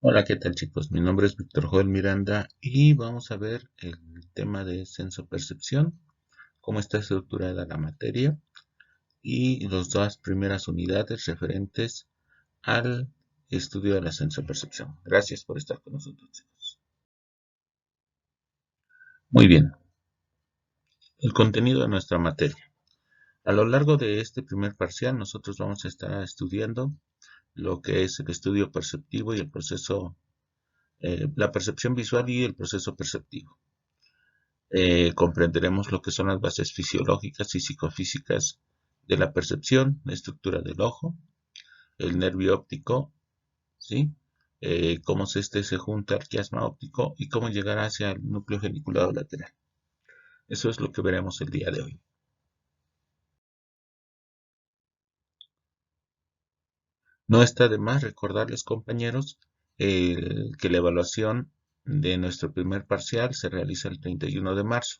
Hola, ¿qué tal chicos? Mi nombre es Víctor Joel Miranda y vamos a ver el tema de sensopercepción, cómo está estructurada la materia y las dos primeras unidades referentes al estudio de la sensopercepción. Gracias por estar con nosotros, chicos. Muy bien, el contenido de nuestra materia. A lo largo de este primer parcial nosotros vamos a estar estudiando lo que es el estudio perceptivo y el proceso, la percepción visual y el proceso perceptivo. Comprenderemos lo que son las bases fisiológicas y psicofísicas de la percepción, la estructura del ojo, el nervio óptico, ¿sí? Cómo se junta al quiasma óptico y cómo llegar hacia el núcleo geniculado lateral. Eso es lo que veremos el día de hoy. No está de más recordarles, compañeros, que la evaluación de nuestro primer parcial se realiza el 31 de marzo.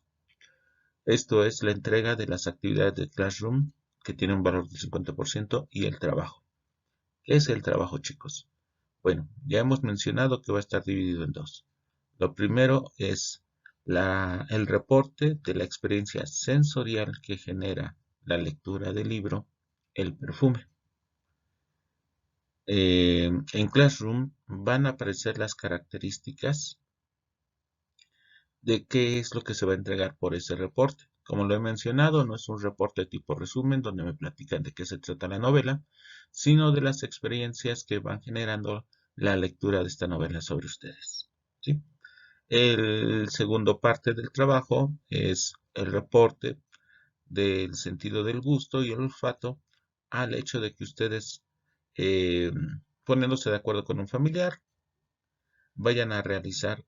Esto es la entrega de las actividades de Classroom, que tiene un valor del 50%, y el trabajo. ¿Qué es el trabajo, chicos? Bueno, ya hemos mencionado que va a estar dividido en dos. Lo primero es el reporte de la experiencia sensorial que genera la lectura del libro, el perfume. En Classroom van a aparecer las características de qué es lo que se va a entregar por ese reporte. Como lo he mencionado, no es un reporte tipo resumen donde me platican de qué se trata la novela, sino de las experiencias que van generando la lectura de esta novela sobre ustedes. ¿Sí? El segundo parte del trabajo es el reporte del sentido del gusto y el olfato al hecho de que ustedes, eh, poniéndose de acuerdo con un familiar, vayan a realizar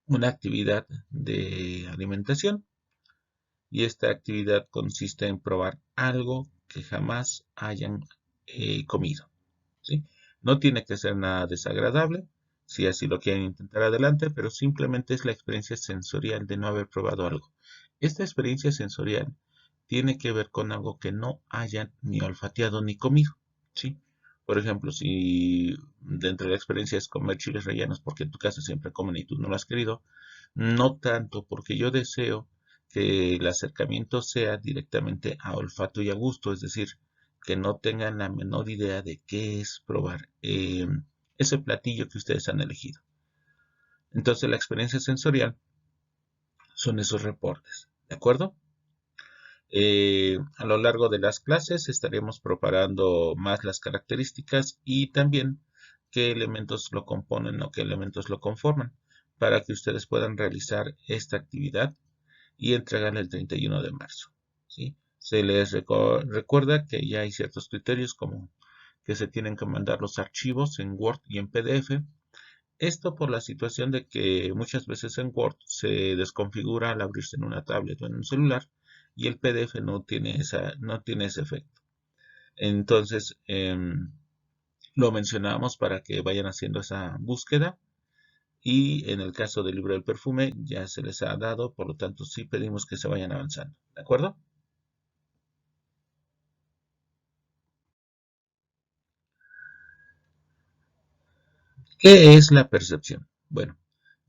una actividad de alimentación, y esta actividad consiste en probar algo que jamás hayan comido, ¿sí? No tiene que ser nada desagradable, si así lo quieren intentar adelante, pero simplemente es la experiencia sensorial de no haber probado algo. Esta experiencia sensorial tiene que ver con algo que no hayan ni olfateado ni comido, ¿sí? Por ejemplo, si dentro de la experiencia es comer chiles rellenos porque en tu casa siempre comen y tú no lo has querido, no tanto porque yo deseo que el acercamiento sea directamente a olfato y a gusto, es decir, que no tengan la menor idea de qué es probar ese platillo que ustedes han elegido. Entonces la experiencia sensorial son esos reportes, ¿de acuerdo? A lo largo de las clases estaremos preparando más las características y también qué elementos lo componen o qué elementos lo conforman para que ustedes puedan realizar esta actividad y entregarla el 31 de marzo. ¿Sí? Se les recuerda que ya hay ciertos criterios como que se tienen que mandar los archivos en Word y en PDF. Esto por la situación de que muchas veces en Word se desconfigura al abrirse en una tablet o en un celular y el PDF no tiene ese efecto. Entonces, lo mencionamos para que vayan haciendo esa búsqueda, y en el caso del libro del perfume ya se les ha dado, por lo tanto sí pedimos que se vayan avanzando. ¿De acuerdo? ¿Qué es la percepción? Bueno,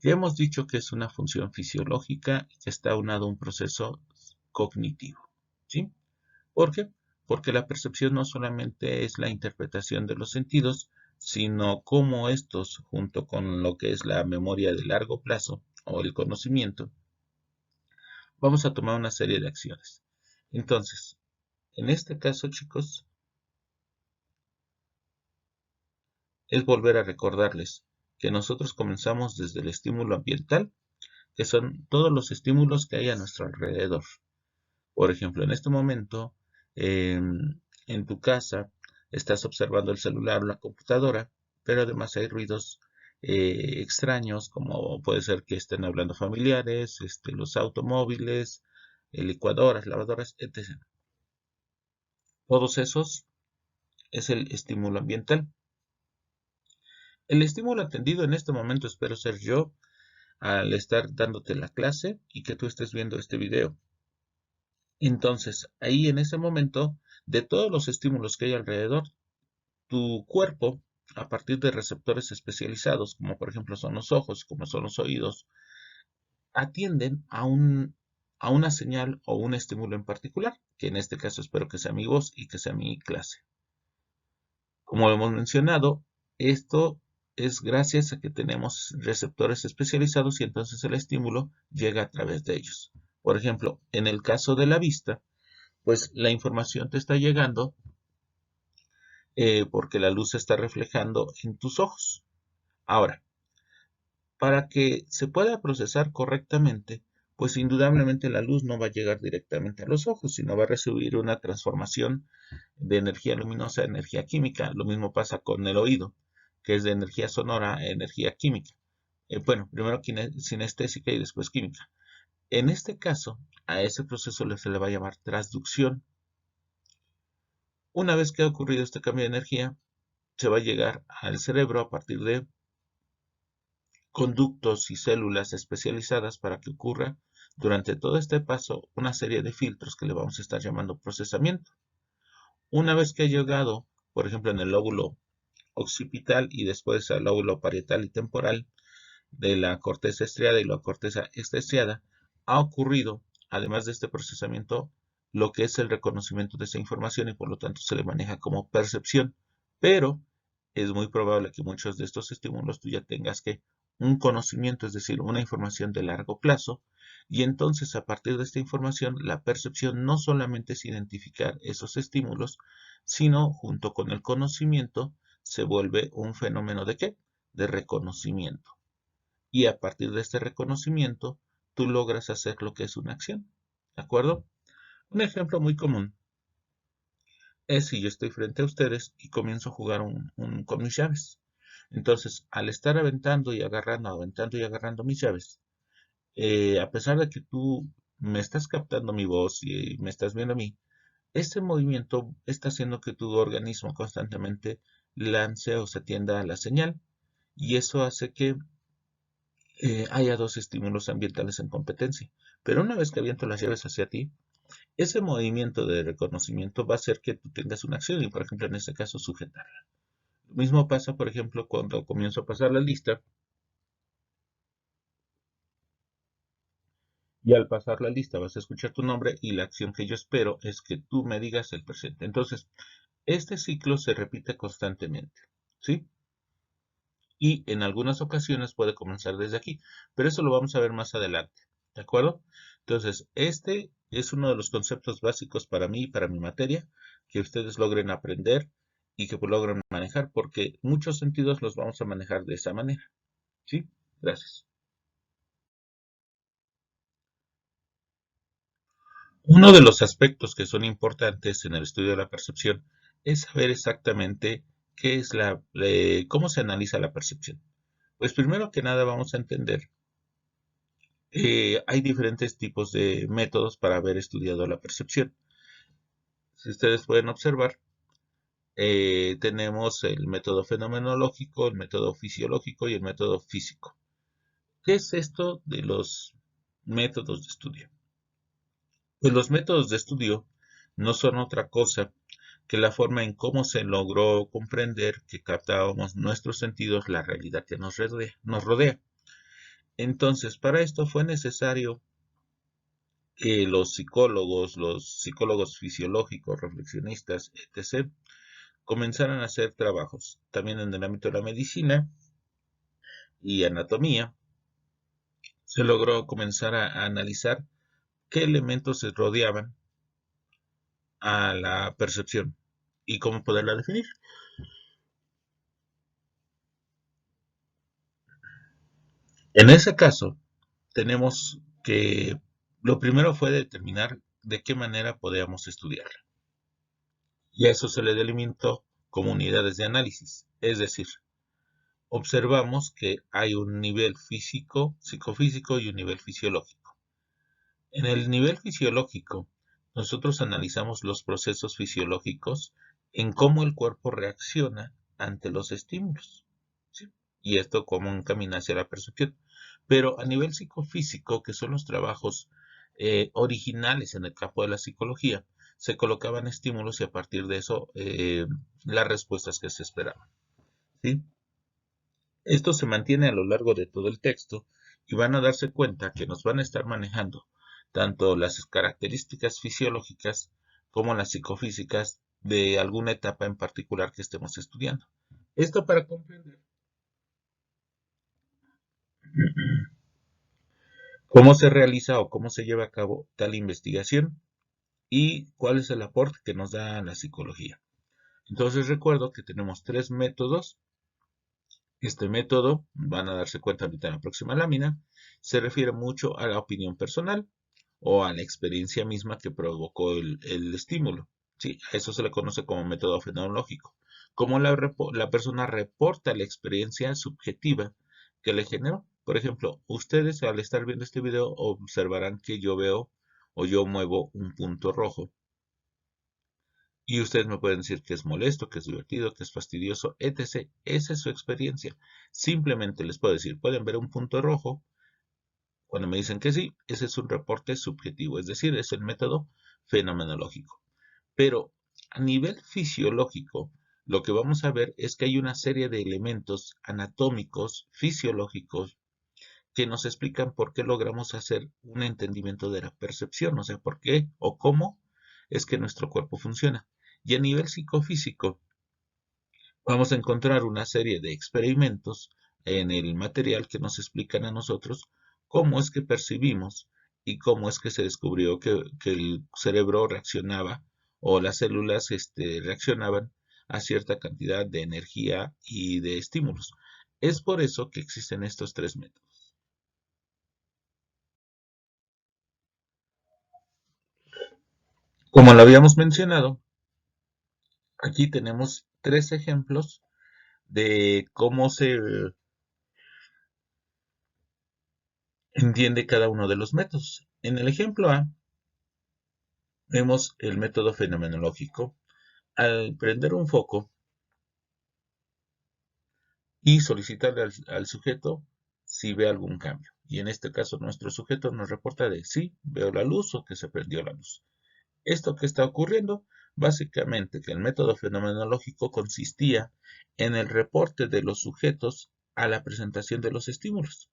ya hemos dicho que es una función fisiológica y que está aunado a un proceso cognitivo. ¿Sí? ¿Por qué? Porque la percepción no solamente es la interpretación de los sentidos, sino cómo estos, junto con lo que es la memoria de largo plazo o el conocimiento, vamos a tomar una serie de acciones. Entonces, en este caso, chicos, es volver a recordarles que nosotros comenzamos desde el estímulo ambiental, que son todos los estímulos que hay a nuestro alrededor. Por ejemplo, en este momento, en tu casa, estás observando el celular o la computadora, pero además hay ruidos extraños, como puede ser que estén hablando familiares, los automóviles, licuadoras, lavadoras, etc. Todos esos es el estímulo ambiental. El estímulo atendido en este momento espero ser yo, al estar dándote la clase y que tú estés viendo este video. Entonces, ahí en ese momento, de todos los estímulos que hay alrededor, tu cuerpo a partir de receptores especializados, como por ejemplo son los ojos, como son los oídos, atienden a una señal o un estímulo en particular, que en este caso espero que sea mi voz y que sea mi clase. Como hemos mencionado, esto es gracias a que tenemos receptores especializados y entonces el estímulo llega a través de ellos. Por ejemplo, en el caso de la vista, pues la información te está llegando porque la luz se está reflejando en tus ojos. Ahora, para que se pueda procesar correctamente, pues indudablemente la luz no va a llegar directamente a los ojos, sino va a recibir una transformación de energía luminosa a energía química. Lo mismo pasa con el oído, que es de energía sonora a energía química. Bueno, primero sinestésica y después química. En este caso, a ese proceso se le va a llamar transducción. Una vez que ha ocurrido este cambio de energía, se va a llegar al cerebro a partir de conductos y células especializadas para que ocurra durante todo este paso una serie de filtros que le vamos a estar llamando procesamiento. Una vez que ha llegado, por ejemplo, en el lóbulo occipital y después al lóbulo parietal y temporal de la corteza estriada y la corteza extraestriada, ha ocurrido, además de este procesamiento, lo que es el reconocimiento de esa información y por lo tanto se le maneja como percepción. Pero es muy probable que muchos de estos estímulos tú ya tengas que un conocimiento, es decir, una información de largo plazo, y entonces a partir de esta información la percepción no solamente es identificar esos estímulos, sino junto con el conocimiento se vuelve un fenómeno de ¿qué? De reconocimiento. Y a partir de este reconocimiento tú logras hacer lo que es una acción. ¿De acuerdo? Un ejemplo muy común es si yo estoy frente a ustedes y comienzo a jugar con mis llaves. Entonces, al estar aventando y agarrando mis llaves, a pesar de que tú me estás captando mi voz y me estás viendo a mí, este movimiento está haciendo que tu organismo constantemente lance o se atienda a la señal y eso hace que haya dos estímulos ambientales en competencia. Pero una vez que aviento las llaves hacia ti, ese movimiento de reconocimiento va a hacer que tú tengas una acción y, por ejemplo, en este caso, sujetarla. Lo mismo pasa, por ejemplo, cuando comienzo a pasar la lista y al pasar la lista vas a escuchar tu nombre y la acción que yo espero es que tú me digas el presente. Entonces, este ciclo se repite constantemente, ¿sí? Y en algunas ocasiones puede comenzar desde aquí, pero eso lo vamos a ver más adelante, ¿de acuerdo? Entonces, este es uno de los conceptos básicos para mí y para mi materia, que ustedes logren aprender y que logren manejar, porque muchos sentidos los vamos a manejar de esa manera, ¿sí? Gracias. Uno de los aspectos que son importantes en el estudio de la percepción es saber exactamente qué es cómo se analiza la percepción. Pues primero que nada vamos a entender hay diferentes tipos de métodos para haber estudiado la percepción. Si ustedes pueden observar, tenemos el método fenomenológico, el método fisiológico y el método físico. ¿Qué es esto de los métodos de estudio? Pues los métodos de estudio no son otra cosa que la forma en cómo se logró comprender que captábamos nuestros sentidos la realidad que nos rodea. Entonces, para esto fue necesario que los psicólogos fisiológicos, reflexionistas, etc., comenzaran a hacer trabajos también en el ámbito de la medicina y anatomía. Se logró comenzar a analizar qué elementos se rodeaban a la percepción y cómo poderla definir. En ese caso, tenemos que lo primero fue determinar de qué manera podíamos estudiarla. Y a eso se le delimitó como unidades de análisis, es decir, observamos que hay un nivel físico, psicofísico y un nivel fisiológico. En el nivel fisiológico, nosotros analizamos los procesos fisiológicos en cómo el cuerpo reacciona ante los estímulos, ¿sí? Y esto cómo encamina hacia la percepción. Pero a nivel psicofísico, que son los trabajos originales en el campo de la psicología, se colocaban estímulos y a partir de eso las respuestas que se esperaban. ¿sí? Esto se mantiene a lo largo de todo el texto y van a darse cuenta que nos van a estar manejando tanto las características fisiológicas como las psicofísicas de alguna etapa en particular que estemos estudiando. Esto para comprender cómo se realiza o cómo se lleva a cabo tal investigación y cuál es el aporte que nos da la psicología. Entonces recuerdo que tenemos tres métodos. Este método, van a darse cuenta ahorita en la próxima lámina, se refiere mucho a la opinión personal o a la experiencia misma que provocó el estímulo. ¿Sí? A eso se le conoce como método fenomenológico. Como la persona reporta la experiencia subjetiva que le generó. Por ejemplo, ustedes al estar viendo este video observarán que yo veo o yo muevo un punto rojo. Y ustedes me pueden decir que es molesto, que es divertido, que es fastidioso, etc. Esa es su experiencia. Simplemente les puedo decir, pueden ver un punto rojo. Cuando me dicen que sí, ese es un reporte subjetivo, es decir, es el método fenomenológico. Pero a nivel fisiológico, lo que vamos a ver es que hay una serie de elementos anatómicos, fisiológicos, que nos explican por qué logramos hacer un entendimiento de la percepción, o sea, por qué o cómo es que nuestro cuerpo funciona. Y a nivel psicofísico, vamos a encontrar una serie de experimentos en el material que nos explican a nosotros cómo es que percibimos y cómo es que se descubrió que el cerebro reaccionaba o las células reaccionaban a cierta cantidad de energía y de estímulos. Es por eso que existen estos tres métodos. Como lo habíamos mencionado, aquí tenemos tres ejemplos de cómo se entiende cada uno de los métodos. En el ejemplo A, vemos el método fenomenológico. Al prender un foco y solicitarle al sujeto si ve algún cambio. Y en este caso nuestro sujeto nos reporta de sí, veo la luz o que se prendió la luz. ¿Esto que está ocurriendo? Básicamente que el método fenomenológico consistía en el reporte de los sujetos a la presentación de los estímulos.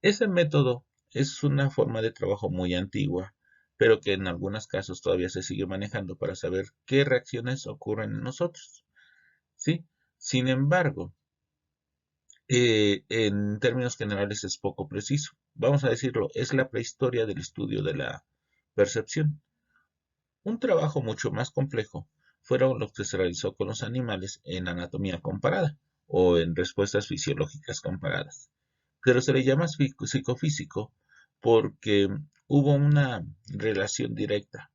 Ese método es una forma de trabajo muy antigua, pero que en algunos casos todavía se sigue manejando para saber qué reacciones ocurren en nosotros. ¿Sí? Sin embargo, en términos generales es poco preciso. Vamos a decirlo, es la prehistoria del estudio de la percepción. Un trabajo mucho más complejo fueron los que se realizó con los animales en anatomía comparada o en respuestas fisiológicas comparadas. Pero se le llama psicofísico porque hubo una relación directa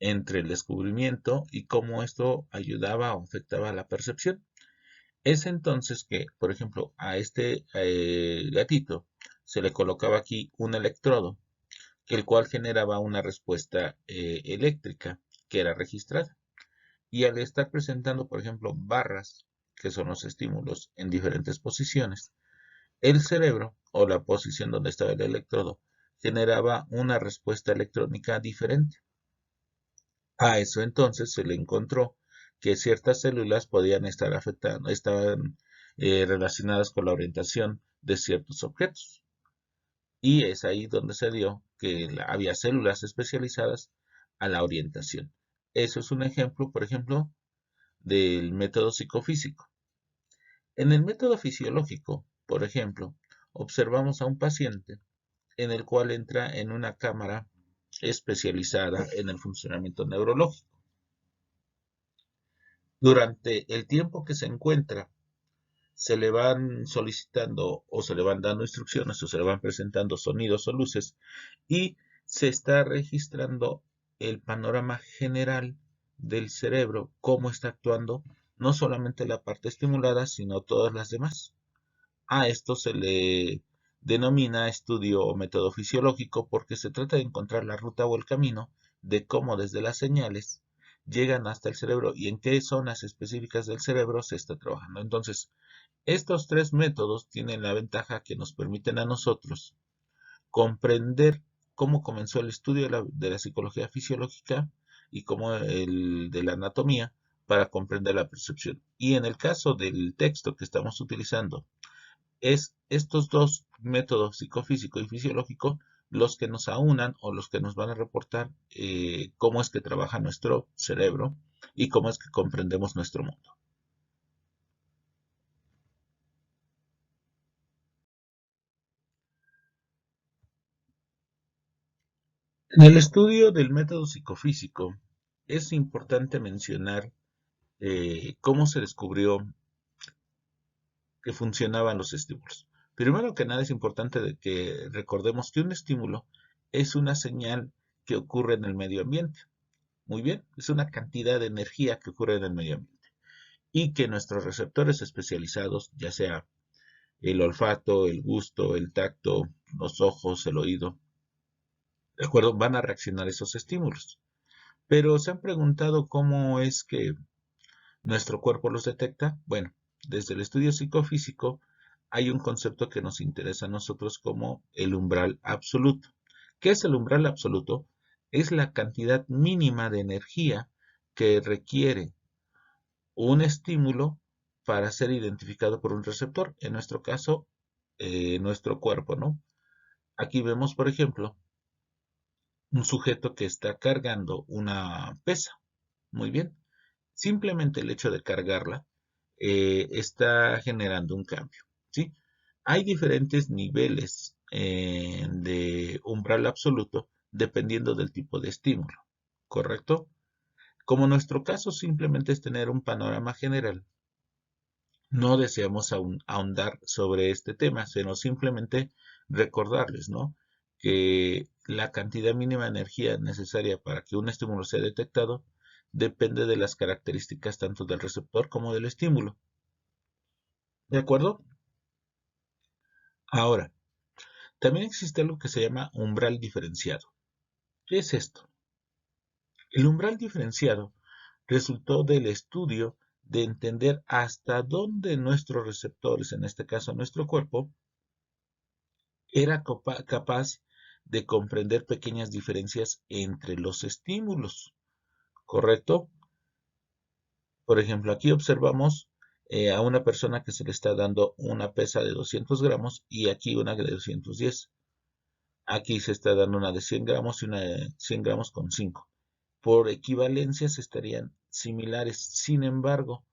entre el descubrimiento y cómo esto ayudaba o afectaba la percepción. Es entonces que, por ejemplo, a este gatito se le colocaba aquí un electrodo, el cual generaba una respuesta eléctrica que era registrada. Y al estar presentando, por ejemplo, barras, que son los estímulos en diferentes posiciones, el cerebro, o la posición donde estaba el electrodo, generaba una respuesta electrónica diferente. A eso entonces se le encontró que ciertas células podían estar afectando, estaban relacionadas con la orientación de ciertos objetos. Y es ahí donde se dio que había células especializadas a la orientación. Eso es un ejemplo, por ejemplo, del método psicofísico. En el método fisiológico, por ejemplo, observamos a un paciente en el cual entra en una cámara especializada en el funcionamiento neurológico. Durante el tiempo que se encuentra, se le van solicitando o se le van dando instrucciones o se le van presentando sonidos o luces y se está registrando el panorama general del cerebro, cómo está actuando, no solamente la parte estimulada, sino todas las demás. A esto se le denomina estudio o método fisiológico porque se trata de encontrar la ruta o el camino de cómo desde las señales llegan hasta el cerebro y en qué zonas específicas del cerebro se está trabajando. Entonces, estos tres métodos tienen la ventaja que nos permiten a nosotros comprender cómo comenzó el estudio de la psicología fisiológica y cómo el de la anatomía para comprender la percepción. Y en el caso del texto que estamos utilizando, es estos dos métodos, psicofísico y fisiológico, los que nos aunan o los que nos van a reportar cómo es que trabaja nuestro cerebro y cómo es que comprendemos nuestro mundo. En el estudio del método psicofísico es importante mencionar cómo se descubrió que funcionaban los estímulos. Primero que nada es importante que recordemos que un estímulo es una señal que ocurre en el medio ambiente. Muy bien, es una cantidad de energía que ocurre en el medio ambiente y que nuestros receptores especializados, ya sea el olfato, el gusto, el tacto, los ojos, el oído, ¿de acuerdo? Van a reaccionar a esos estímulos. Pero ¿se han preguntado cómo es que nuestro cuerpo los detecta? Bueno, desde el estudio psicofísico hay un concepto que nos interesa a nosotros como el umbral absoluto. ¿Qué es el umbral absoluto? Es la cantidad mínima de energía que requiere un estímulo para ser identificado por un receptor, en nuestro caso, nuestro cuerpo, ¿no? Aquí vemos, por ejemplo, un sujeto que está cargando una pesa. Muy bien. Simplemente el hecho de cargarla está generando un cambio, ¿sí? Hay diferentes niveles de umbral absoluto dependiendo del tipo de estímulo, ¿correcto? Como nuestro caso simplemente es tener un panorama general, no deseamos ahondar sobre este tema, sino simplemente recordarles, ¿no? Que la cantidad mínima de energía necesaria para que un estímulo sea detectado depende de las características tanto del receptor como del estímulo. ¿De acuerdo? Ahora, también existe algo que se llama umbral diferenciado. ¿Qué es esto? El umbral diferenciado resultó del estudio de entender hasta dónde nuestros receptores, en este caso nuestro cuerpo, era capaz de comprender pequeñas diferencias entre los estímulos, ¿correcto? Por ejemplo, aquí observamos a una persona que se le está dando una pesa de 200 gramos y aquí una de 210. Aquí se está dando una de 100 gramos y una de 100 gramos con 5. Por equivalencias estarían similares. Sin embargo,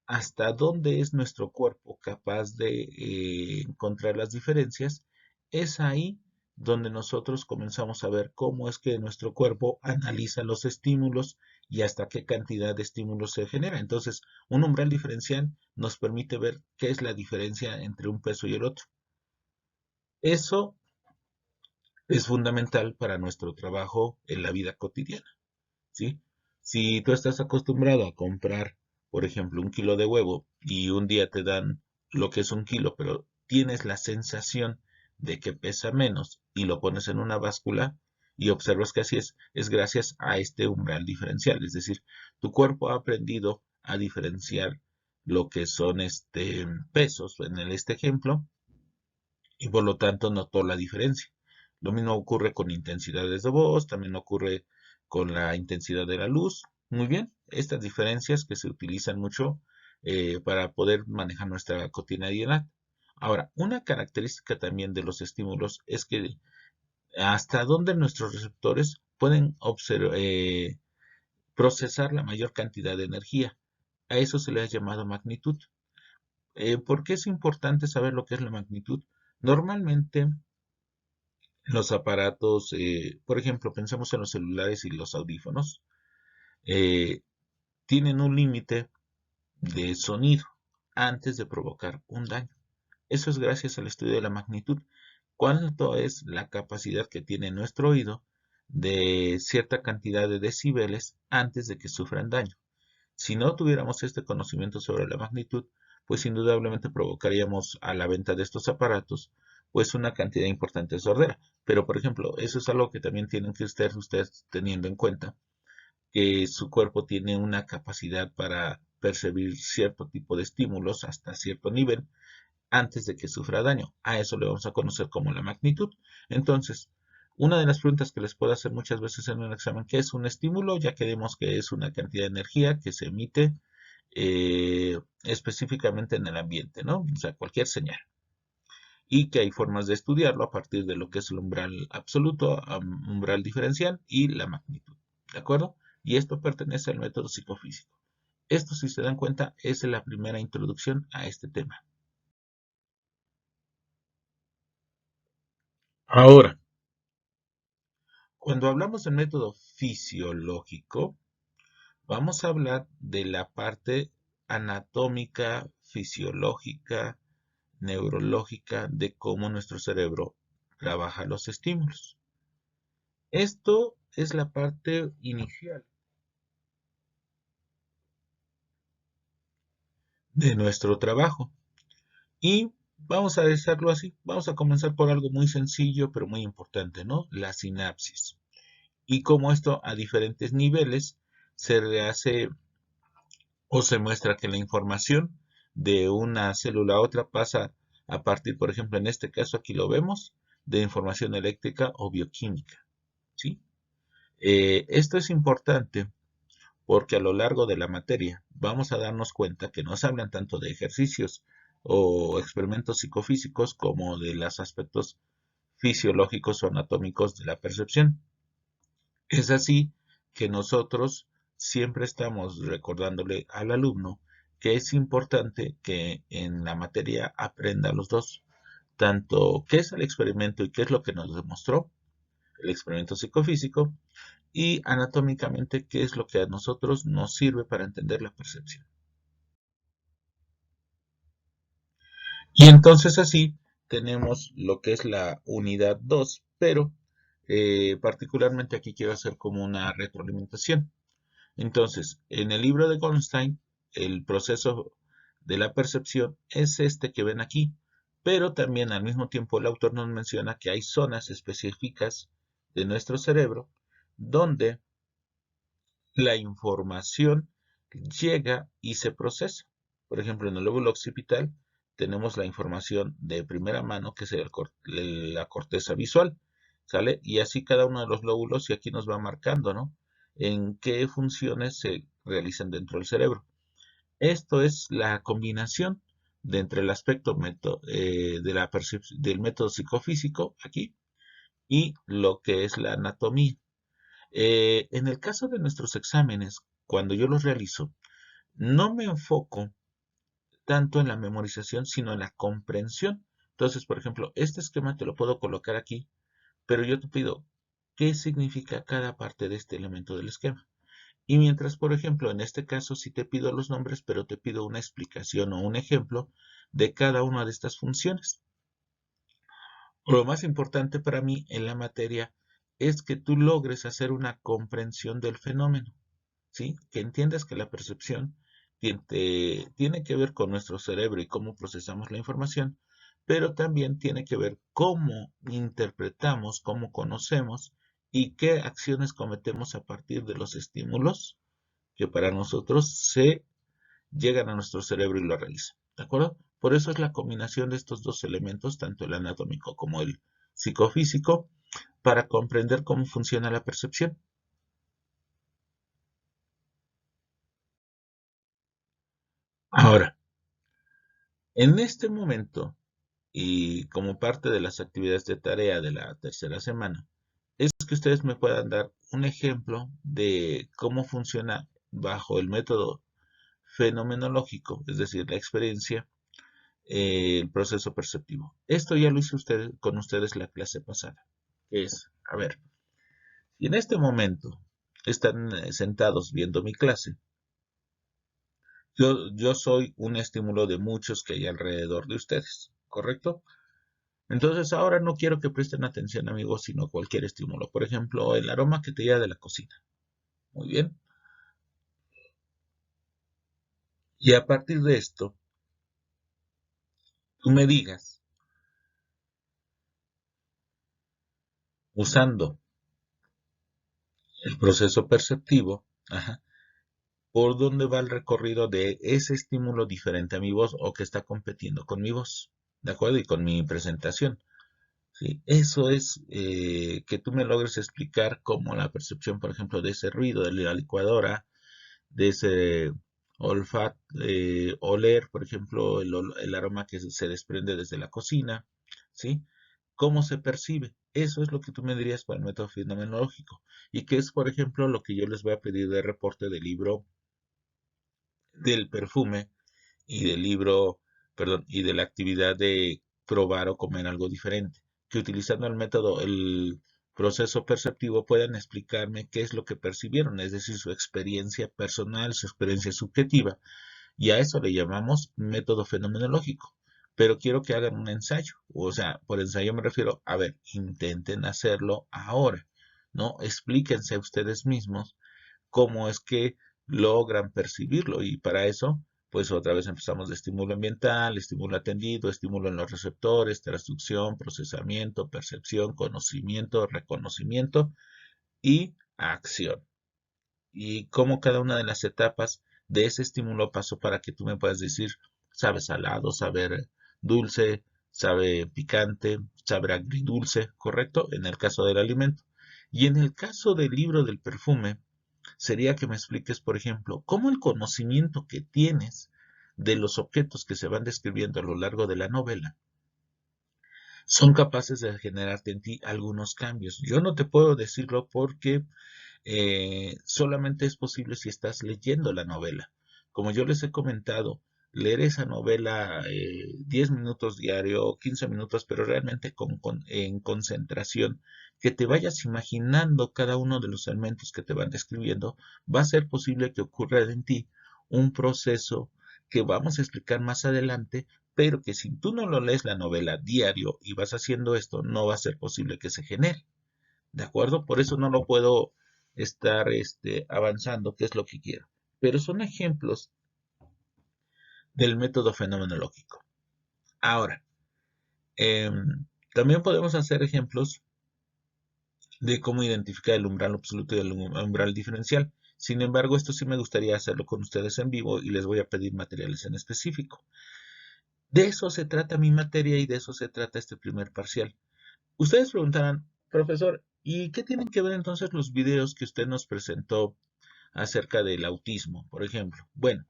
hasta dónde es nuestro cuerpo capaz de encontrar las diferencias, es ahí donde nosotros comenzamos a ver cómo es que nuestro cuerpo analiza los estímulos y hasta qué cantidad de estímulos se genera. Entonces, un umbral diferencial nos permite ver qué es la diferencia entre un peso y el otro. Eso es fundamental para nuestro trabajo en la vida cotidiana, ¿sí? Si tú estás acostumbrado a comprar, por ejemplo, un kilo de huevo y un día te dan lo que es un kilo, pero tienes la sensación de que pesa menos y lo pones en una báscula y observas que así es gracias a este umbral diferencial. Es decir, tu cuerpo ha aprendido a diferenciar lo que son pesos en este ejemplo y por lo tanto notó la diferencia. Lo mismo ocurre con intensidades de voz, también ocurre con la intensidad de la luz. Muy bien, estas diferencias que se utilizan mucho para poder manejar nuestra cotidianidad. Ahora, una característica también de los estímulos es que hasta dónde nuestros receptores pueden procesar la mayor cantidad de energía. A eso se le ha llamado magnitud. ¿Por qué es importante saber lo que es la magnitud? Normalmente los aparatos, por ejemplo, pensemos en los celulares y los audífonos, eh, tienen un límite de sonido antes de provocar un daño. Eso es gracias al estudio de la magnitud. ¿Cuánto es la capacidad que tiene nuestro oído de cierta cantidad de decibeles antes de que sufran daño? Si no tuviéramos este conocimiento sobre la magnitud, pues indudablemente provocaríamos a la venta de estos aparatos pues una cantidad importante de sordera. Pero, por ejemplo, eso es algo que también tienen que ustedes teniendo en cuenta, que su cuerpo tiene una capacidad para percibir cierto tipo de estímulos hasta cierto nivel antes de que sufra daño. A eso le vamos a conocer como la magnitud. Entonces, Una de las preguntas que les puedo hacer muchas veces en un examen, ¿qué es un estímulo? Ya que vemos que es una cantidad de energía que se emite específicamente en el ambiente, ¿no? O sea, cualquier señal. Y que hay formas de estudiarlo a partir de lo que es el umbral absoluto, umbral diferencial y la magnitud, ¿de acuerdo? Y esto pertenece al método psicofísico. Esto, si se dan cuenta, es la primera introducción a este tema. Ahora, cuando hablamos del método fisiológico, vamos a hablar de la parte anatómica, fisiológica, neurológica de cómo nuestro cerebro trabaja los estímulos. Esto es la parte inicial de nuestro trabajo. Y vamos a hacerlo así. Vamos a comenzar por algo muy sencillo, pero muy importante, ¿no? La sinapsis. Y cómo esto a diferentes niveles se hace o se muestra que la información de una célula a otra pasa a partir, por ejemplo, en este caso aquí lo vemos, de información eléctrica o bioquímica, ¿sí? Esto es importante porque a lo largo de la materia vamos a darnos cuenta que nos hablan tanto de ejercicios o experimentos psicofísicos como de los aspectos fisiológicos o anatómicos de la percepción. Es así que nosotros siempre estamos recordándole al alumno que es importante que en la materia aprenda los dos, tanto qué es el experimento y qué es lo que nos demostró el experimento psicofísico, y anatómicamente qué es lo que a nosotros nos sirve para entender la percepción. Y entonces así tenemos lo que es la unidad 2, pero particularmente aquí quiero hacer como una retroalimentación. Entonces, en el libro de Goldstein, el proceso de la percepción es este que ven aquí, pero también al mismo tiempo el autor nos menciona que hay zonas específicas de nuestro cerebro donde la información llega y se procesa. Por ejemplo, en el lóbulo occipital tenemos la información de primera mano, que es la corteza visual, ¿sale? Y así cada uno de los lóbulos, y aquí nos va marcando, ¿no? En qué funciones se realizan dentro del cerebro. Esto es la combinación de entre el aspecto del método psicofísico, aquí, y lo que es la anatomía. En el caso de nuestros exámenes, cuando yo los realizo, no me enfoco tanto en la memorización, sino en la comprensión. Entonces, por ejemplo, este esquema te lo puedo colocar aquí, pero yo te pido qué significa cada parte de este elemento del esquema. Y mientras, por ejemplo, en este caso sí te pido los nombres, pero te pido una explicación o un ejemplo de cada una de estas funciones. Lo más importante para mí en la materia es que tú logres hacer una comprensión del fenómeno, ¿sí? Que entiendas que la percepción tiene que ver con nuestro cerebro y cómo procesamos la información, pero también tiene que ver cómo interpretamos, cómo conocemos y qué acciones cometemos a partir de los estímulos que para nosotros se llegan a nuestro cerebro y lo realizan. ¿De acuerdo? Por eso es la combinación de estos dos elementos, tanto el anatómico como el psicofísico, para comprender cómo funciona la percepción. Ahora, en este momento, y como parte de las actividades de tarea de la tercera semana, es que ustedes me puedan dar un ejemplo de cómo funciona bajo el método fenomenológico, es decir, la experiencia, el proceso perceptivo. Esto ya lo hice con ustedes la clase pasada. Es, a ver, si en este momento están sentados viendo mi clase, yo soy un estímulo de muchos que hay alrededor de ustedes, ¿correcto? Entonces ahora no quiero que presten atención, amigos, sino cualquier estímulo. Por ejemplo, el aroma que te llega de la cocina. Muy bien. Y a partir de esto, tú me digas, usando el proceso perceptivo, ajá, por dónde va el recorrido de ese estímulo diferente a mi voz o que está compitiendo con mi voz, ¿de acuerdo? Y con mi presentación. ¿sí? Eso es que tú me logres explicar cómo la percepción, por ejemplo, de ese ruido de la licuadora, de ese olfato, oler, por ejemplo, el aroma que se desprende desde la cocina, ¿sí? ¿Cómo se percibe? Eso es lo que tú me dirías para el método fenomenológico. Y que es, por ejemplo, lo que yo les voy a pedir de reporte del libro del perfume y del libro, perdón, y de la actividad de probar o comer algo diferente. Que utilizando el método, el proceso perceptivo puedan explicarme qué es lo que percibieron, es decir, su experiencia personal, su experiencia subjetiva, y a eso le llamamos método fenomenológico. Pero quiero que hagan un ensayo, o sea, por ensayo me refiero, a ver, intenten hacerlo ahora, ¿no? Explíquense a ustedes mismos cómo es que logran percibirlo y para eso, pues otra vez empezamos de estímulo ambiental, estímulo atendido, estímulo en los receptores, transducción, procesamiento, percepción, conocimiento, reconocimiento y acción. Y cómo cada una de las etapas de ese estímulo pasó para que tú me puedas decir, sabe salado, sabe dulce, sabe picante, sabe agridulce, ¿correcto? En el caso del alimento. Y en el caso del libro del perfume, sería que me expliques, por ejemplo, cómo el conocimiento que tienes de los objetos que se van describiendo a lo largo de la novela son capaces de generarte en ti algunos cambios. Yo no te puedo decirlo porque solamente es posible si estás leyendo la novela. Como yo les he comentado, leer esa novela 10 minutos diario, 15 minutos, pero realmente en concentración, que te vayas imaginando cada uno de los elementos que te van describiendo, va a ser posible que ocurra en ti un proceso que vamos a explicar más adelante, pero que si tú no lo lees la novela diario y vas haciendo esto, no va a ser posible que se genere. ¿De acuerdo? Por eso no lo puedo estar avanzando, que es lo que quiero. Pero son ejemplos del método fenomenológico. Ahora, eh, también podemos hacer ejemplos de cómo identificar el umbral absoluto y el umbral diferencial. Sin embargo, esto sí me gustaría hacerlo con ustedes en vivo y les voy a pedir materiales en específico. De eso se trata mi materia y de eso se trata este primer parcial. Ustedes preguntarán, profesor, ¿y qué tienen que ver entonces los videos que usted nos presentó acerca del autismo, por ejemplo? Bueno,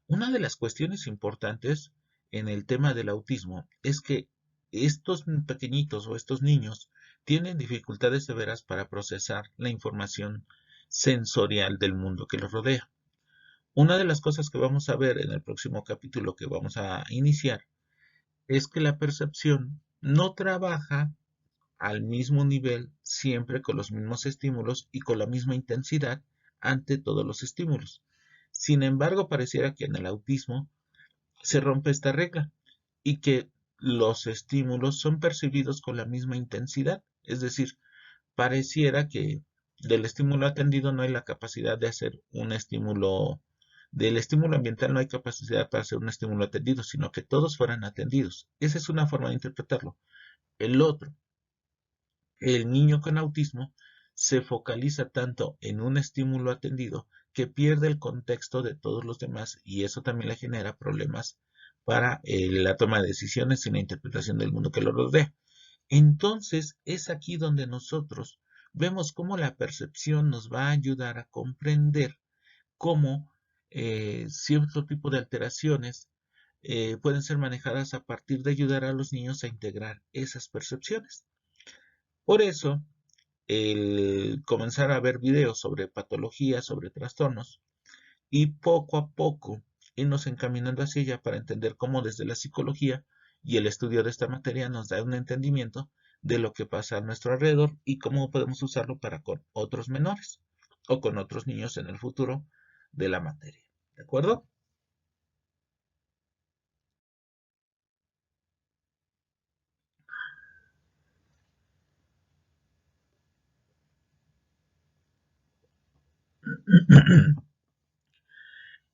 una de las cuestiones importantes en el tema del autismo es que estos pequeñitos o estos niños tienen dificultades severas para procesar la información sensorial del mundo que los rodea. Una de las cosas que vamos a ver en el próximo capítulo que vamos a iniciar es que la percepción no trabaja al mismo nivel siempre con los mismos estímulos y con la misma intensidad ante todos los estímulos. Sin embargo, pareciera que en el autismo se rompe esta regla y que los estímulos son percibidos con la misma intensidad. Es decir, pareciera que del estímulo atendido no hay la capacidad de hacer un estímulo, del estímulo ambiental no hay capacidad para hacer un estímulo atendido, sino que todos fueran atendidos. Esa es una forma de interpretarlo. El otro, el niño con autismo se focaliza tanto en un estímulo atendido que pierde el contexto de todos los demás y eso también le genera problemas para la toma de decisiones y la interpretación del mundo que lo rodea. Entonces es aquí donde nosotros vemos cómo la percepción nos va a ayudar a comprender cómo cierto tipo de alteraciones pueden ser manejadas a partir de ayudar a los niños a integrar esas percepciones. Por eso, el comenzar a ver videos sobre patologías, sobre trastornos, y poco a poco irnos encaminando hacia ella para entender cómo desde la psicología y el estudio de esta materia nos da un entendimiento de lo que pasa a nuestro alrededor y cómo podemos usarlo para con otros menores o con otros niños en el futuro de la materia. ¿De acuerdo?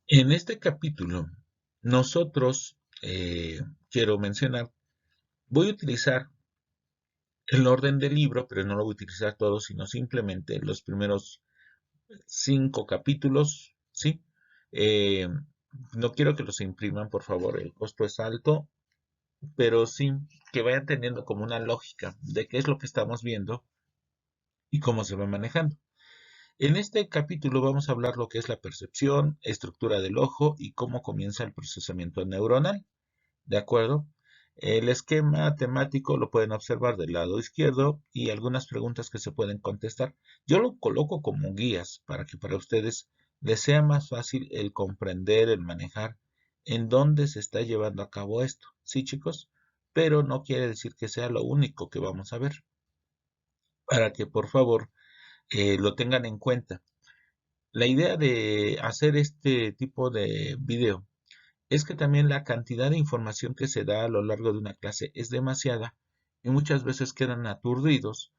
En este capítulo, nosotros, quiero mencionar, voy a utilizar el orden del libro, pero no lo voy a utilizar todo, sino simplemente los primeros 5 capítulos, ¿sí? Eh, no quiero que los impriman, por favor, el costo es alto pero sí que vayan teniendo como una lógica de qué es lo que estamos viendo y cómo se va manejando. En este capítulo vamos a hablar lo que es la percepción, estructura del ojo y cómo comienza el procesamiento neuronal. ¿De acuerdo? El esquema temático lo pueden observar del lado izquierdo y algunas preguntas que se pueden contestar. Yo lo coloco como guías para que para ustedes les sea más fácil el comprender, el manejar en dónde se está llevando a cabo esto. Sí, chicos, pero no quiere decir que sea lo único que vamos a ver. Para que por favor lo tengan en cuenta. La idea de hacer este tipo de video es que también la cantidad de información que se da a lo largo de una clase es demasiada y muchas veces quedan aturdidos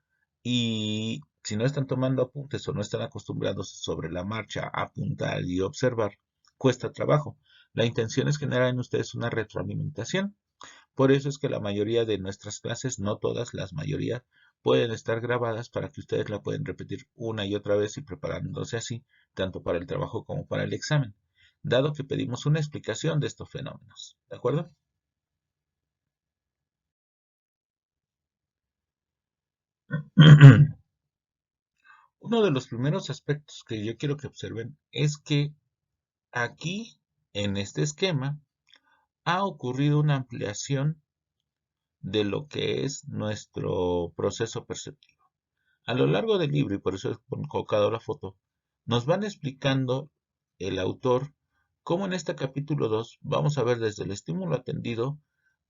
y si no están tomando apuntes o no están acostumbrados sobre la marcha a apuntar y observar, cuesta trabajo. La intención es generar en ustedes una retroalimentación. Por eso es que la mayoría de nuestras clases, no todas, las mayoría, pueden estar grabadas para que ustedes la pueden repetir una y otra vez y preparándose así, tanto para el trabajo como para el examen, dado que pedimos una explicación de estos fenómenos. ¿De acuerdo? Uno de los primeros aspectos que yo quiero que observen es que aquí, en este esquema, ha ocurrido una ampliación de lo que es nuestro proceso perceptivo. A lo largo del libro, y por eso he colocado la foto, nos van explicando el autor cómo en este capítulo 2 vamos a ver desde el estímulo atendido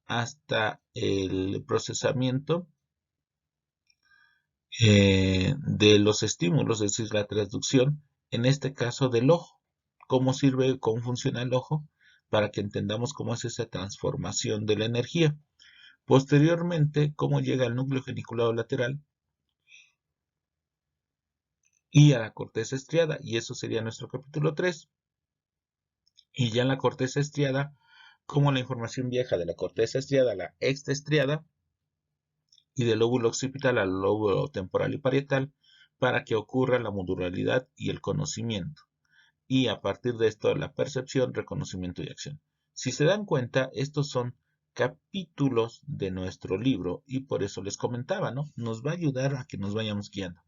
hasta el procesamiento de los estímulos, es decir, la traducción, en este caso del ojo. Cómo sirve, cómo funciona el ojo, para que entendamos cómo es esa transformación de la energía. Posteriormente, cómo llega al núcleo geniculado lateral y a la corteza estriada, y eso sería nuestro capítulo 3. Y ya en la corteza estriada, cómo la información viaja de la corteza estriada a la extraestriada y del lóbulo occipital al lóbulo temporal y parietal para que ocurra la modularidad y el conocimiento. Y a partir de esto, la percepción, reconocimiento y acción. Si se dan cuenta, estos son capítulos de nuestro libro y por eso les comentaba, ¿no? Nos va a ayudar a que nos vayamos guiando.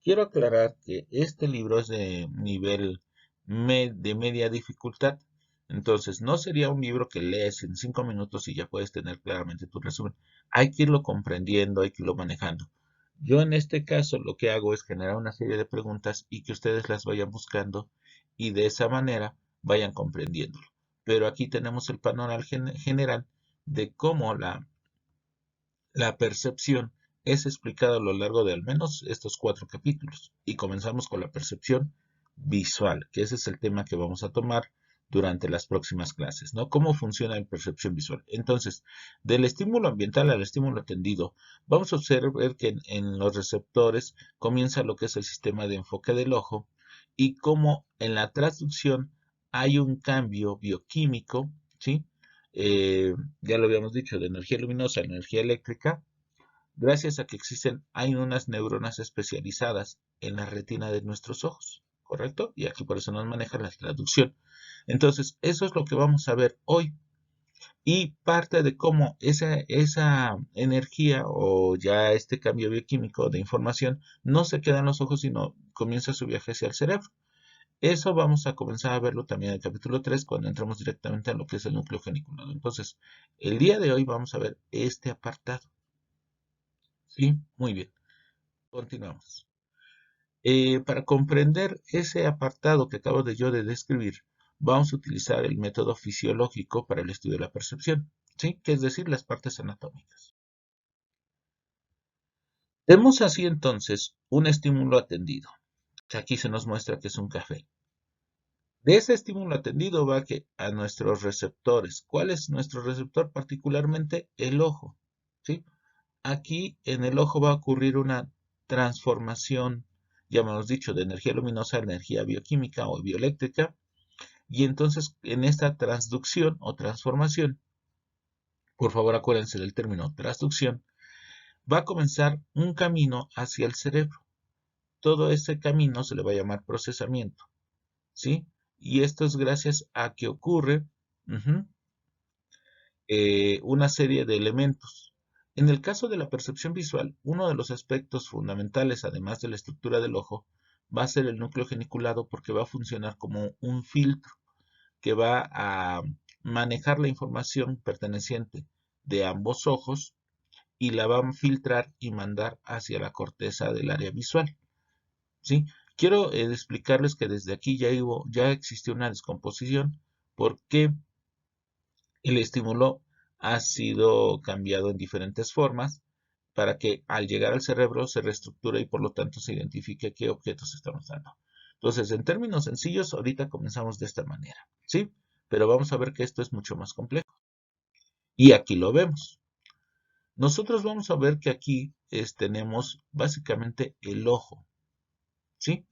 Quiero aclarar que este libro es de nivel de media dificultad, entonces no sería un libro que lees en 5 minutos y ya puedes tener claramente tu resumen. Hay que irlo comprendiendo, hay que irlo manejando. Yo en este caso lo que hago es generar una serie de preguntas y que ustedes las vayan buscando y de esa manera vayan comprendiéndolo. Pero aquí tenemos el panorama general de cómo la percepción es explicada a lo largo de al menos estos 4 capítulos. Y comenzamos con la percepción visual, que ese es el tema que vamos a tomar durante las próximas clases, ¿no? ¿Cómo funciona la percepción visual? Entonces, del estímulo ambiental al estímulo atendido, vamos a observar que en los receptores comienza lo que es el sistema de enfoque del ojo y cómo en la transducción hay un cambio bioquímico, ¿sí? Ya lo habíamos dicho, de energía luminosa a energía eléctrica, gracias a que hay unas neuronas especializadas en la retina de nuestros ojos, ¿correcto? Y aquí por eso nos maneja la traducción. Entonces, eso es lo que vamos a ver hoy. Y parte de cómo esa energía o ya este cambio bioquímico de información no se queda en los ojos, sino comienza su viaje hacia el cerebro. Eso vamos a comenzar a verlo también en el capítulo 3 cuando entramos directamente a lo que es el núcleo geniculado. Entonces, el día de hoy vamos a ver este apartado. ¿Sí? Muy bien. Continuamos. Para comprender ese apartado que acabo de yo de describir, vamos a utilizar el método fisiológico para el estudio de la percepción, ¿sí? Que es decir, las partes anatómicas. Vemos así entonces un estímulo atendido. Aquí se nos muestra que es un café. De ese estímulo atendido va a nuestros receptores. ¿Cuál es nuestro receptor? Particularmente el ojo. ¿Sí? Aquí en el ojo va a ocurrir una transformación, ya hemos dicho, de energía luminosa a energía bioquímica o bioeléctrica. Y entonces en esta transducción o transformación, por favor acuérdense del término transducción, va a comenzar un camino hacia el cerebro. Todo ese camino se le va a llamar procesamiento. ¿Sí? Y esto es gracias a que ocurre una serie de elementos. En el caso de la percepción visual, uno de los aspectos fundamentales, además de la estructura del ojo, va a ser el núcleo geniculado porque va a funcionar como un filtro que va a manejar la información perteneciente de ambos ojos y la va a filtrar y mandar hacia la corteza del área visual. ¿Sí? Quiero explicarles que desde aquí ya existió una descomposición porque el estímulo ha sido cambiado en diferentes formas para que al llegar al cerebro se reestructure y por lo tanto se identifique qué objetos estamos dando. Entonces, en términos sencillos, ahorita comenzamos de esta manera, ¿sí? Pero vamos a ver que esto es mucho más complejo. Y aquí lo vemos. Nosotros vamos a ver que aquí tenemos básicamente el ojo, ¿sí?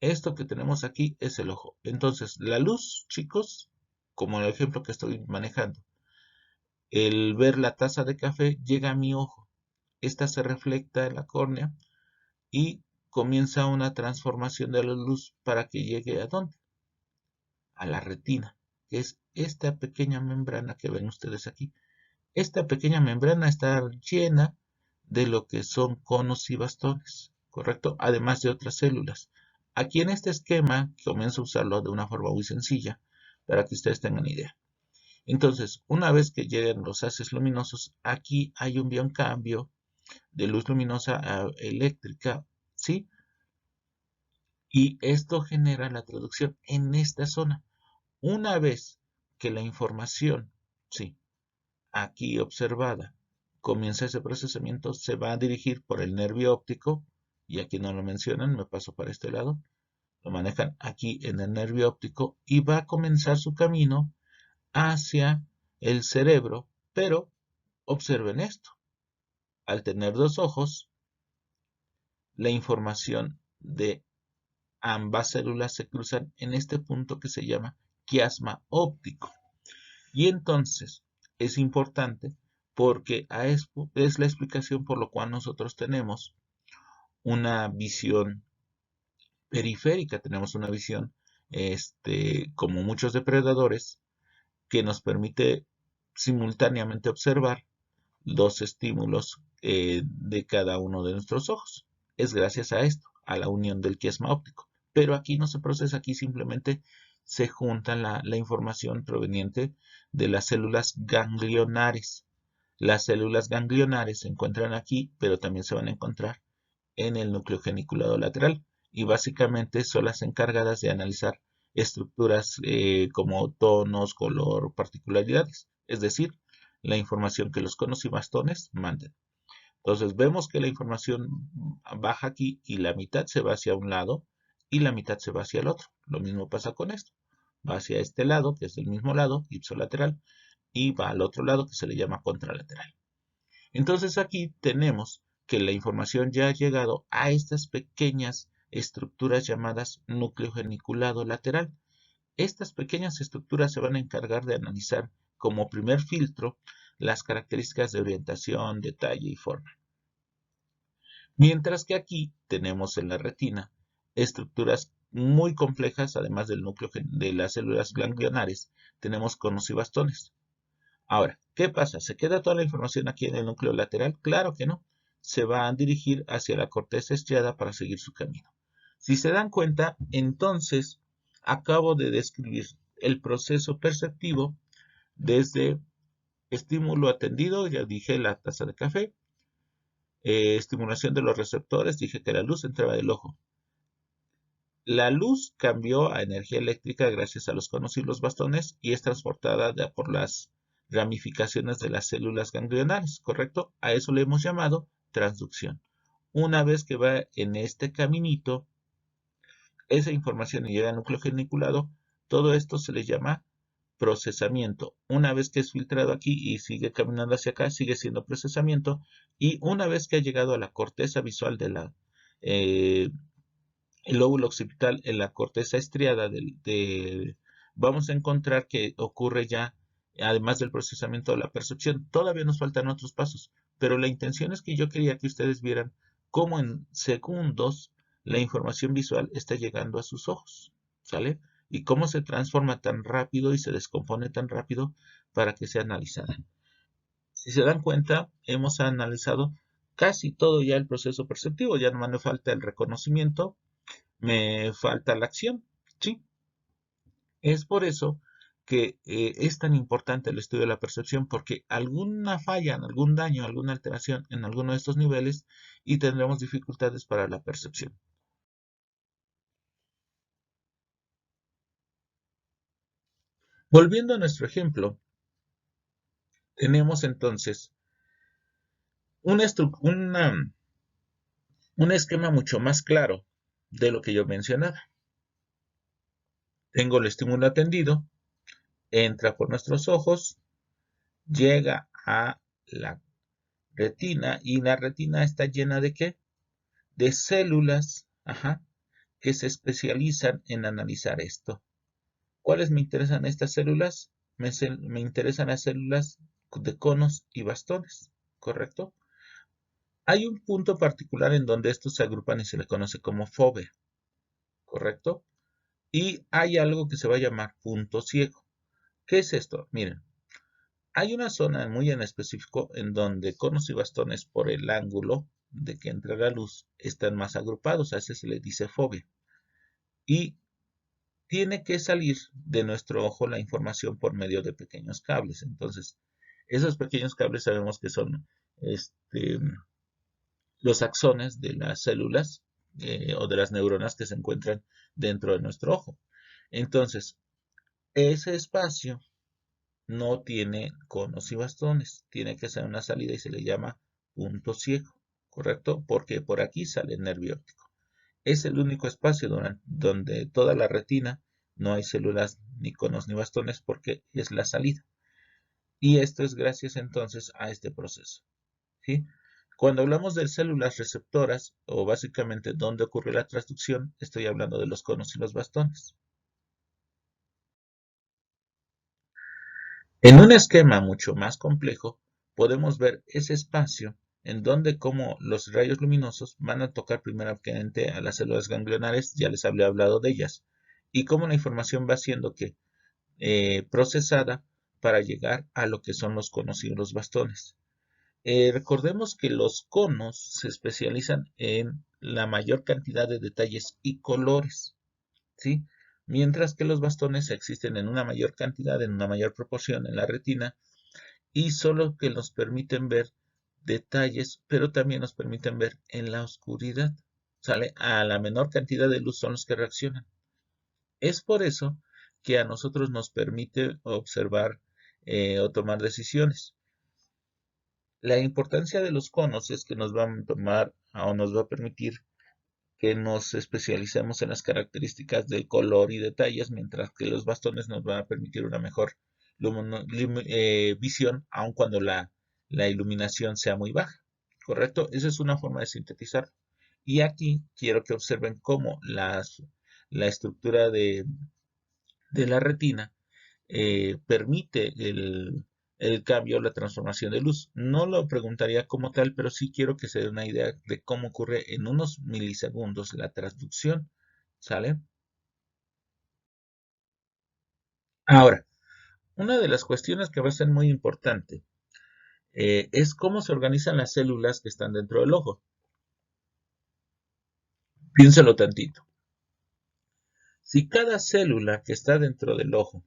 Esto que tenemos aquí es el ojo. Entonces, la luz, chicos, como el ejemplo que estoy manejando, el ver la taza de café llega a mi ojo. Esta se refleja en la córnea y comienza una transformación de la luz para que llegue ¿a dónde? A la retina, que es esta pequeña membrana que ven ustedes aquí. Esta pequeña membrana está llena de lo que son conos y bastones, ¿correcto? Además de otras células. Aquí en este esquema comienzo a usarlo de una forma muy sencilla para que ustedes tengan idea. Entonces, una vez que lleguen los haces luminosos, aquí hay un bioncambio de luz luminosa a eléctrica, ¿sí? Y esto genera la traducción en esta zona. Una vez que la información, ¿sí? Aquí observada, comienza ese procesamiento, se va a dirigir por el nervio óptico, y aquí no lo mencionan, me paso para este lado, lo manejan aquí en el nervio óptico y va a comenzar su camino hacia el cerebro, pero observen esto, al tener dos ojos, la información de ambas células se cruzan en este punto que se llama quiasma óptico. Y entonces es importante porque es la explicación por lo cual nosotros tenemos una visión periférica, tenemos una visión como muchos depredadores que nos permite simultáneamente observar dos estímulos de cada uno de nuestros ojos. Es gracias a esto, a la unión del quiasma óptico. Pero aquí no se procesa, aquí simplemente se junta la información proveniente de las células ganglionares. Las células ganglionares se encuentran aquí, pero también se van a encontrar en el núcleo geniculado lateral y básicamente son las encargadas de analizar estructuras como tonos, color, particularidades, es decir, la información que los conos y bastones manden. Entonces vemos que la información baja aquí y la mitad se va hacia un lado y la mitad se va hacia el otro. Lo mismo pasa con esto. Va hacia este lado, que es el mismo lado, ipsolateral, y va al otro lado, que se le llama contralateral. Entonces aquí tenemos que la información ya ha llegado a estas pequeñas estructuras llamadas núcleo geniculado lateral. Estas pequeñas estructuras se van a encargar de analizar como primer filtro las características de orientación, detalle y forma. Mientras que aquí tenemos en la retina estructuras muy complejas, además del núcleo de las células ganglionares, tenemos conos y bastones. Ahora, ¿qué pasa? ¿Se queda toda la información aquí en el núcleo lateral? Claro que no. Se va a dirigir hacia la corteza estriada para seguir su camino. Si se dan cuenta, entonces acabo de describir el proceso perceptivo desde estímulo atendido, ya dije la taza de café, estimulación de los receptores, dije que la luz entraba del ojo. La luz cambió a energía eléctrica gracias a los conos y los bastones y es transportada por las ramificaciones de las células ganglionares, ¿correcto? A eso le hemos llamado transducción. Una vez que va en este caminito, esa información llega al núcleo geniculado, todo esto se le llama procesamiento. Una vez que es filtrado aquí y sigue caminando hacia acá, sigue siendo procesamiento. Y una vez que ha llegado a la corteza visual de el lóbulo occipital, en la corteza estriada vamos a encontrar que ocurre ya, además del procesamiento de la percepción. Todavía nos faltan otros pasos, pero la intención es que yo quería que ustedes vieran cómo en segundos la información visual está llegando a sus ojos, ¿sale? Y cómo se transforma tan rápido y se descompone tan rápido para que sea analizada. Si se dan cuenta, hemos analizado casi todo ya el proceso perceptivo, ya no me falta el reconocimiento, me falta la acción, ¿sí? Es por eso que es tan importante el estudio de la percepción, porque alguna falla, algún daño, alguna alteración en alguno de estos niveles y tendremos dificultades para la percepción. Volviendo a nuestro ejemplo, tenemos entonces un esquema mucho más claro de lo que yo mencionaba. Tengo el estímulo atendido, entra por nuestros ojos, llega a la retina y la retina está llena ¿de qué? De células, que se especializan en analizar esto. ¿Cuáles me interesan estas células? Me interesan las células de conos y bastones, ¿correcto? Hay un punto particular en donde estos se agrupan y se le conoce como fóvea, ¿correcto? Y hay algo que se va a llamar punto ciego. ¿Qué es esto? Miren, hay una zona muy en específico en donde conos y bastones por el ángulo de que entra la luz están más agrupados, a ese se le dice fóvea. Y tiene que salir de nuestro ojo la información por medio de pequeños cables. Entonces, esos pequeños cables sabemos que son los axones de las células o de las neuronas que se encuentran dentro de nuestro ojo. Entonces, ese espacio no tiene conos y bastones, tiene que ser una salida y se le llama punto ciego, ¿correcto? Porque por aquí sale el nervio óptico. Es el único espacio donde toda la retina no hay células ni conos ni bastones porque es la salida. Y esto es gracias entonces a este proceso, ¿sí? Cuando hablamos de células receptoras, o básicamente dónde ocurre la transducción, estoy hablando de los conos y los bastones. En un esquema mucho más complejo, podemos ver ese espacio en donde como los rayos luminosos van a tocar primeramente a las células ganglionares, ya les había hablado de ellas, y cómo la información va siendo procesada para llegar a lo que son los conos y los bastones. Recordemos que los conos se especializan en la mayor cantidad de detalles y colores, ¿sí? Mientras que los bastones existen en una mayor cantidad, en una mayor proporción en la retina y solo que nos permiten ver detalles, pero también nos permiten ver en la oscuridad, ¿sale? A la menor cantidad de luz son los que reaccionan. Es por eso que a nosotros nos permite observar o tomar decisiones. La importancia de los conos es que nos van a tomar o nos va a permitir que nos especialicemos en las características del color y detalles, mientras que los bastones nos van a permitir una mejor visión, aun cuando la iluminación sea muy baja. ¿Correcto? Esa es una forma de sintetizar. Y aquí quiero que observen cómo la estructura de la retina permite el cambio o la transformación de luz. No lo preguntaría como tal, pero sí quiero que se den una idea de cómo ocurre en unos milisegundos la transducción. ¿Sale? Ahora, una de las cuestiones que va a ser muy importante es cómo se organizan las células que están dentro del ojo. Piénselo tantito. Si cada célula que está dentro del ojo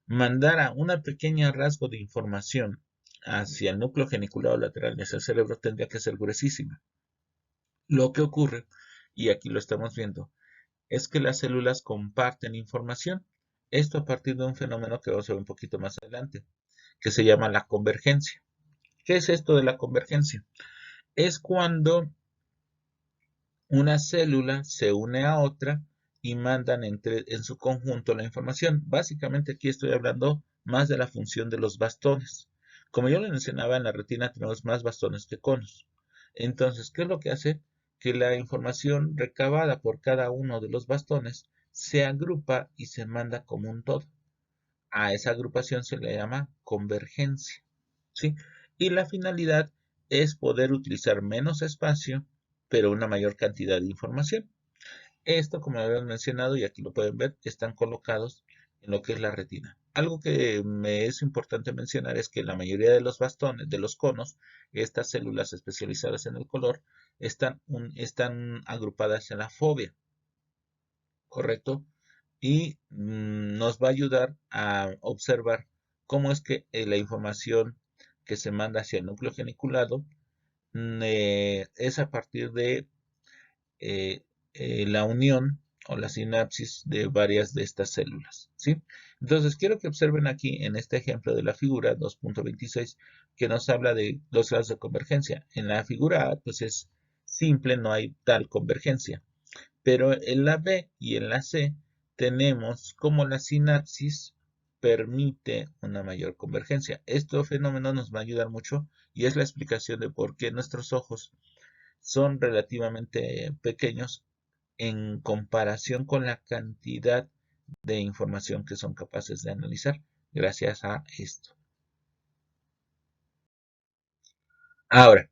mandara una pequeña rasgo de información hacia el núcleo geniculado lateral y hacia el cerebro, tendría que ser gruesísima. Lo que ocurre, y aquí lo estamos viendo, es que las células comparten información. Esto a partir de un fenómeno que vamos a ver un poquito más adelante, que se llama la convergencia. ¿Qué es esto de la convergencia? Es cuando una célula se une a otra y mandan en su conjunto la información. Básicamente aquí estoy hablando más de la función de los bastones. Como yo les mencionaba, en la retina tenemos más bastones que conos. Entonces, ¿qué es lo que hace? Que la información recabada por cada uno de los bastones se agrupa y se manda como un todo. A esa agrupación se le llama convergencia, ¿sí? Y la finalidad es poder utilizar menos espacio, pero una mayor cantidad de información. Esto, como habíamos mencionado, y aquí lo pueden ver, están colocados en lo que es la retina. algo que me es importante mencionar es que la mayoría de los bastones, de los conos, estas células especializadas en el color, están agrupadas en la fobia, ¿correcto? Y nos va a ayudar a observar cómo es que la información que se manda hacia el núcleo geniculado es a partir de eh, la unión o la sinapsis de varias de estas células, ¿sí? Entonces, quiero que observen aquí en este ejemplo de la figura 2.26 que nos habla de dos grados de convergencia. En la figura A, pues es simple, no hay tal convergencia, pero en la B y en la C tenemos como la sinapsis permite una mayor convergencia. Este fenómeno nos va a ayudar mucho y es la explicación de por qué nuestros ojos son relativamente pequeños en comparación con la cantidad de información que son capaces de analizar gracias a esto. Ahora,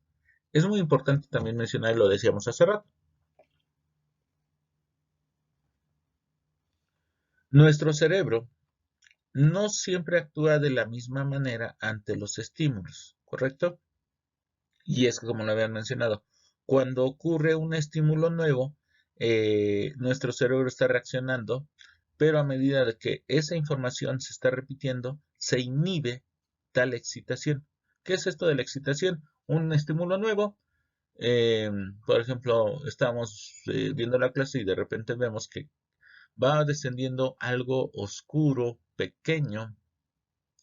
es muy importante también mencionar, lo decíamos hace rato, nuestro cerebro no siempre actúa de la misma manera ante los estímulos, ¿correcto? Y es que, como lo habían mencionado, cuando ocurre un estímulo nuevo, nuestro cerebro está reaccionando, pero a medida de que esa información se está repitiendo, se inhibe tal excitación. ¿Qué es esto de la excitación? Un estímulo nuevo. Por ejemplo, estamos viendo la clase y de repente vemos que va descendiendo algo oscuro, pequeño,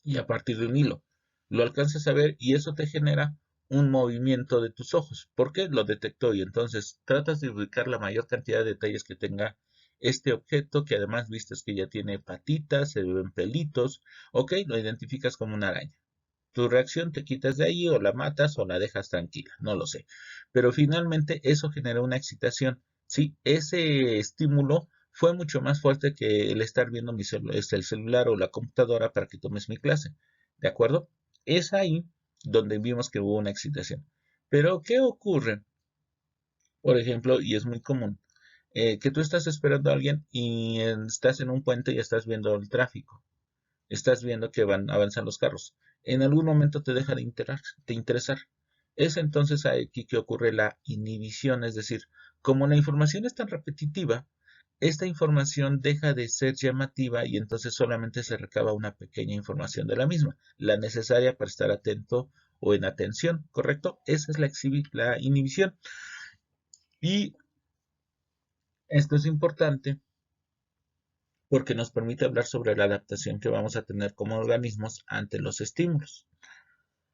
y a partir de un hilo. Lo alcanzas a ver y eso te genera un movimiento de tus ojos. ¿Por qué? Lo detectó y entonces tratas de ubicar la mayor cantidad de detalles que tenga este objeto que además vistes que ya tiene patitas, se ven pelitos. Ok, lo identificas como una araña. Tu reacción te quitas de ahí o la matas o la dejas tranquila, no lo sé. Pero finalmente eso genera una excitación. Sí, ese estímulo fue mucho más fuerte que el estar viendo el celular o la computadora para que tomes mi clase. ¿De acuerdo? Es ahí donde vimos que hubo una excitación. Pero, ¿qué ocurre? Por ejemplo, y es muy común, que tú estás esperando a alguien y estás en un puente y estás viendo el tráfico. Estás viendo que avanzan los carros. En algún momento te deja de interesar. Es entonces aquí que ocurre la inhibición, es decir, como la información es tan repetitiva, esta información deja de ser llamativa y entonces solamente se recaba una pequeña información de la misma, la necesaria para estar atento o en atención, ¿correcto? Esa es la inhibición. Y esto es importante porque nos permite hablar sobre la adaptación que vamos a tener como organismos ante los estímulos.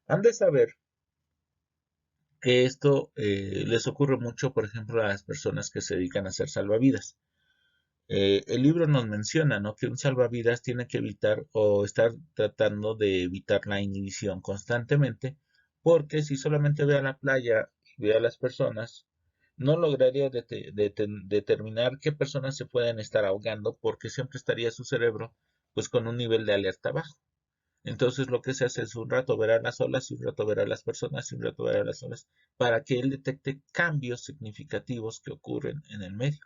Han de saber que esto les ocurre mucho, por ejemplo, a las personas que se dedican a hacer salvavidas. El libro nos menciona, ¿no?, que un salvavidas tiene que evitar o estar tratando de evitar la inhibición constantemente, porque si solamente ve a la playa y ve a las personas, no lograría determinar qué personas se pueden estar ahogando, porque siempre estaría su cerebro pues con un nivel de alerta bajo. Entonces lo que se hace es un rato ver a las olas y un rato ver a las personas y un rato ver a las olas para que él detecte cambios significativos que ocurren en el medio.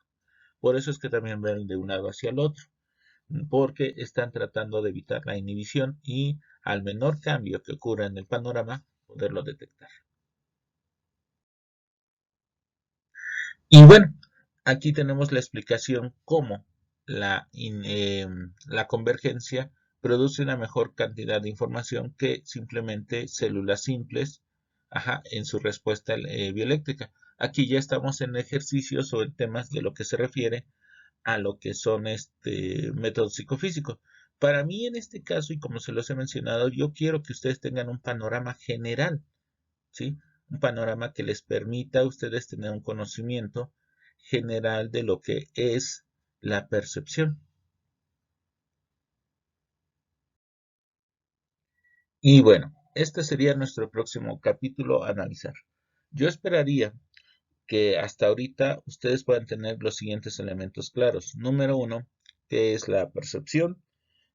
Por eso es que también ven de un lado hacia el otro, porque están tratando de evitar la inhibición y al menor cambio que ocurra en el panorama, poderlo detectar. Y bueno, aquí tenemos la explicación cómo la convergencia produce una mejor cantidad de información que simplemente células simples, ajá, en su respuesta bioeléctrica. Aquí ya estamos en ejercicios o en temas de lo que se refiere a lo que son métodos psicofísicos. Para mí, en este caso, y como se los he mencionado, yo quiero que ustedes tengan un panorama general, ¿sí? Un panorama que les permita a ustedes tener un conocimiento general de lo que es la percepción. Y bueno, este sería nuestro próximo capítulo a analizar. Yo esperaría que hasta ahorita ustedes puedan tener los siguientes elementos claros. Número uno, ¿qué es la percepción?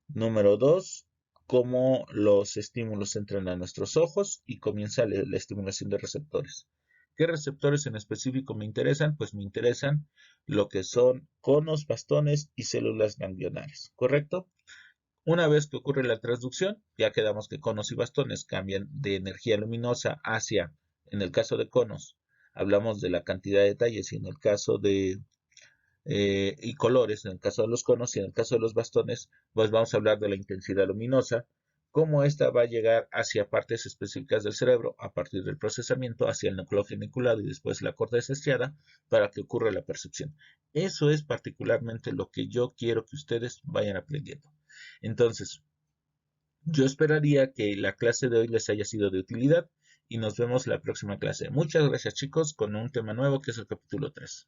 Número dos, cómo los estímulos entran a nuestros ojos y comienza la estimulación de receptores. ¿Qué receptores en específico me interesan? Pues me interesan lo que son conos, bastones y células ganglionares, ¿correcto? Una vez que ocurre la transducción, ya quedamos que conos y bastones cambian de energía luminosa hacia, en el caso de conos, hablamos de la cantidad de detalles y en el caso de y colores, en el caso de los conos y en el caso de los bastones, pues vamos a hablar de la intensidad luminosa, cómo esta va a llegar hacia partes específicas del cerebro a partir del procesamiento hacia el núcleo geniculado y después la corteza estriada para que ocurra la percepción. Eso es particularmente lo que yo quiero que ustedes vayan aprendiendo. Entonces, yo esperaría que la clase de hoy les haya sido de utilidad y nos vemos la próxima clase. Muchas gracias chicos con un tema nuevo que es el capítulo 3.